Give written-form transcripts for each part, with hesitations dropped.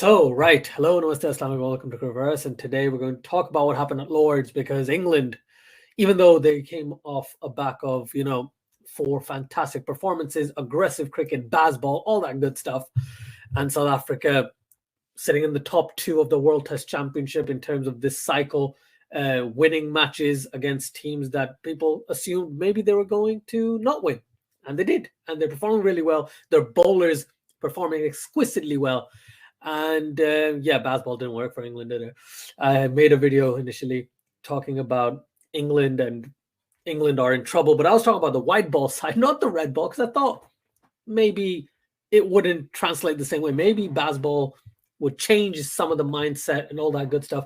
Right. Hello, Namaste, Assalamu welcome to Reverse. And today we're going to talk about what happened at Lords because England, even though they came off a back of, four fantastic performances, aggressive cricket, baseball, all that good stuff, and South Africa sitting in the top two of the World Test Championship in terms of this cycle, winning matches against teams that people assumed maybe they were going to not win. And they did. And they're performing really well. Their bowlers performing exquisitely well. And baseball didn't work for England, did it? I made a video initially talking about England and England are in trouble, but I was talking about the white ball side, not the red ball, because I thought maybe it wouldn't translate the same way. Maybe baseball would change some of the mindset and all that good stuff.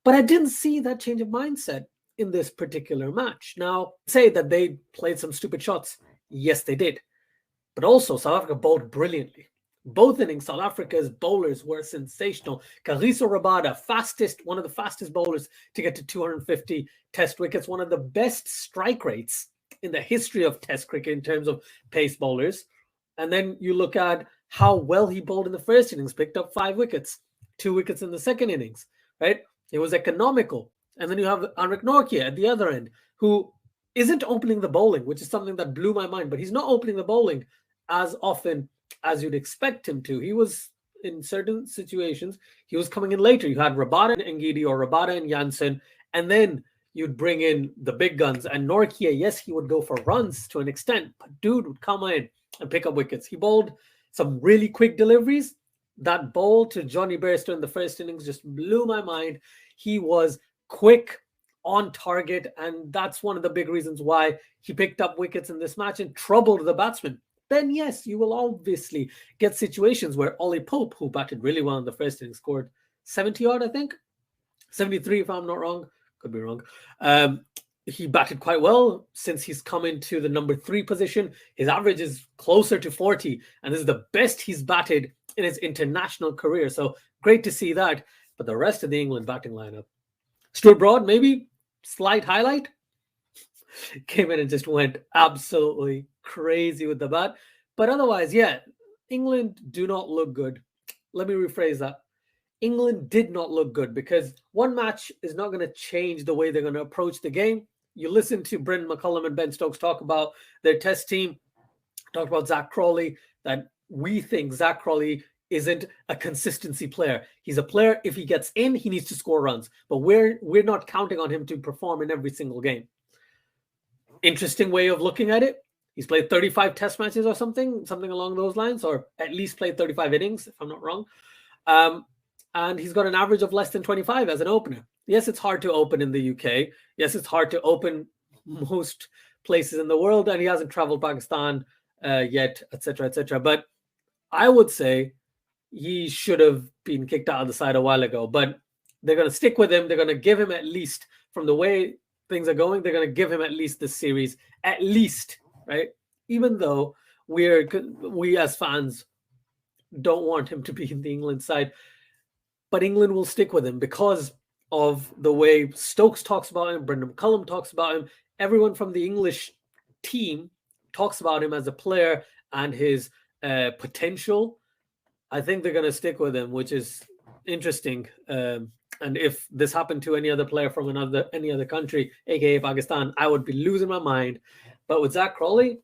But I didn't see that change of mindset in this particular match. Now, say that they played some stupid shots. Yes, they did. But also, South Africa bowled brilliantly. Both innings, South Africa's bowlers were sensational. Kagiso Rabada, one of the fastest bowlers to get to 250 test wickets, one of the best strike rates in the history of test cricket in terms of pace bowlers. And then you look at how well he bowled in the first innings, picked up 5 wickets, 2 wickets in the second innings, right? It was economical. And then you have Anrich Nortje at the other end, who isn't opening the bowling, which is something that blew my mind, but he's not opening the bowling as often as you'd expect him to. He was, in certain situations, he was coming in later. You had Rabada and Ngidi or Rabada and Janssen, and then you'd bring in the big guns. And Nortje, yes, he would go for runs to an extent, but dude would come in and pick up wickets. He bowled some really quick deliveries. That bowl to Johnny Bairstow in the first innings just blew my mind. He was quick, on target, and that's one of the big reasons why he picked up wickets in this match and troubled the batsmen. Then yes, you will obviously get situations where Ollie Pope, who batted really well in the first inning, scored 70 odd, I think, 73 if I'm not wrong, could be wrong. He batted quite well since he's come into the number 3 position. His average is closer to 40, and this is the best he's batted in his international career. So great to see that. But the rest of the England batting lineup, Stuart Broad, maybe slight highlight, came in and just went absolutely crazy with the bat. But otherwise, yeah, England do not look good. Let me rephrase that. England did not look good because one match is not going to change the way they're going to approach the game. You listen to Brendan McCullum and Ben Stokes talk about their test team, talk about Zach Crawley, that we think Zach Crawley isn't a consistency player. He's a player, if he gets in, he needs to score runs. But we're not counting on him to perform in every single game. Interesting way of looking at it. He's played 35 test matches or something along those lines, or at least played 35 innings, if I'm not wrong. And he's got an average of less than 25 as an opener. Yes, it's hard to open in the UK. Yes, it's hard to open most places in the world, and he hasn't traveled Pakistan yet, etc., etc. But I would say he should have been kicked out of the side a while ago. But they're going to stick with him. They're going to give him, at least from the way things are going, they're going to give him at least this series, at least, right? Even though we as fans don't want him to be in the England side, but England will stick with him because of the way Stokes talks about him, Brendan McCullum talks about him, everyone from the English team talks about him as a player and his potential. I think they're going to stick with him, which is interesting. And if this happened to any other player from any other country, aka Pakistan, I would be losing my mind. But with Zach Crawley,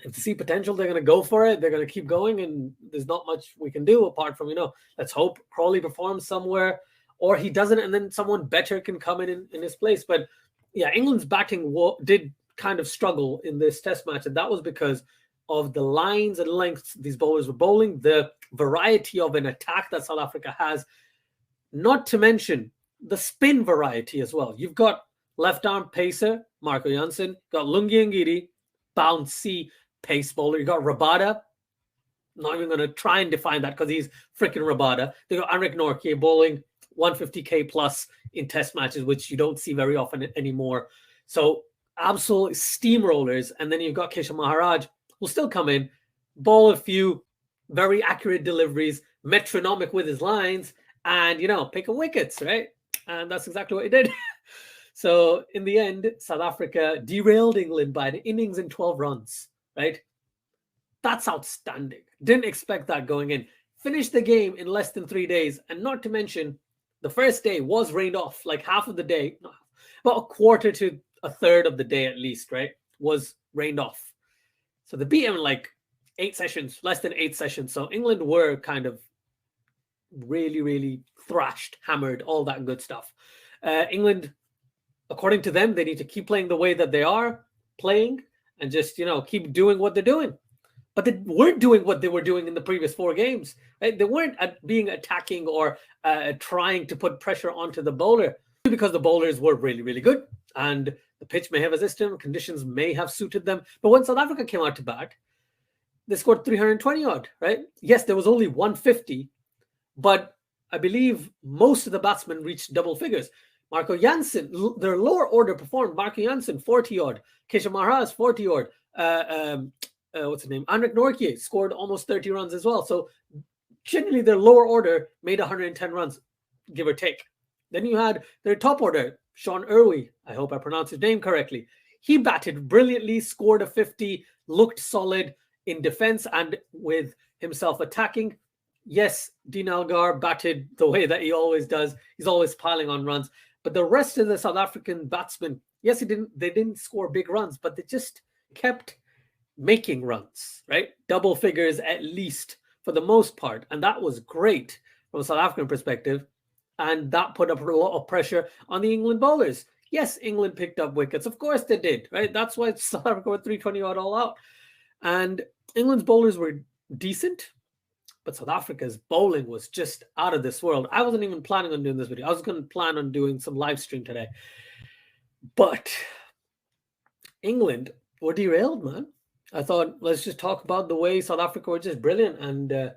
if they see potential, they're going to go for it. They're going to keep going, and there's not much we can do apart from, let's hope Crawley performs somewhere, or he doesn't, and then someone better can come in his place. But yeah, England's batting did kind of struggle in this test match, and that was because of the lines and lengths these bowlers were bowling, the variety of an attack that South Africa has, not to mention the spin variety as well. You've got left arm pacer, Marco Jansen, got Lungi Ngidi, bouncy pace bowler. You got Rabada. Not even going to try and define that because he's freaking Rabada. They got Anrich Nortje bowling 150k plus in test matches, which you don't see very often anymore. So absolute steamrollers. And then you've got Keshav Maharaj, who'll still come in, bowl a few very accurate deliveries, metronomic with his lines, and, picking wickets, right? And that's exactly what he did. So in the end, South Africa derailed England by an innings and 12 runs, right? That's outstanding. Didn't expect that going in. finished the game in less than 3 days. And not to mention, the first day was rained off, like half of the day, about a quarter to a third of the day at least, right, was rained off. So they beat him in like 8 sessions, less than 8 sessions. So England were kind of really, really thrashed, hammered, all that good stuff. England, according to them, they need to keep playing the way that they are playing and just, keep doing what they're doing. But they weren't doing what they were doing in the previous 4 games. Right? They weren't being attacking or trying to put pressure onto the bowler, because the bowlers were really, really good. And the pitch may have assisted them, conditions may have suited them. But when South Africa came out to bat, they scored 320 odd, right? Yes, there was only 150, but I believe most of the batsmen reached double figures. Marco Jansen, their lower order performed. Marco Jansen, 40 odd. Keshav Maharaj, 40 odd. What's his name? Anrik Nortje scored almost 30 runs as well. So generally their lower order made 110 runs, give or take. Then you had their top order, Sean Irwin. I hope I pronounced his name correctly. He batted brilliantly, scored a 50, looked solid in defense and with himself attacking. Yes, Dean Algar batted the way that he always does. He's always piling on runs. But the rest of the South African batsmen, yes, they didn't score big runs, but they just kept making runs, right? Double figures at least for the most part. And that was great from a South African perspective. And that put up a lot of pressure on the England bowlers. Yes, England picked up wickets. Of course they did, right? That's why South Africa were 320 odd all out. And England's bowlers were decent, but South Africa's bowling was just out of this world. I wasn't even planning on doing this video. I was going to plan on doing some live stream today. But England were derailed, man. I thought, let's just talk about the way South Africa were just brilliant. And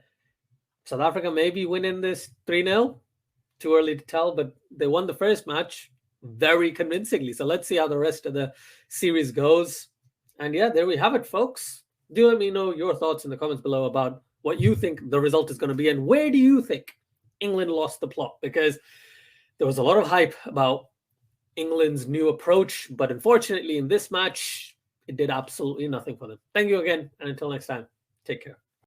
South Africa maybe winning this 3-0. Too early to tell, but they won the first match very convincingly. So let's see how the rest of the series goes. And yeah, there we have it, folks. Do let me know your thoughts in the comments below about what you think the result is going to be and where do you think England lost the plot, because there was a lot of hype about England's new approach, but unfortunately in this match, it did absolutely nothing for them. Thank you again, and until next time, take care.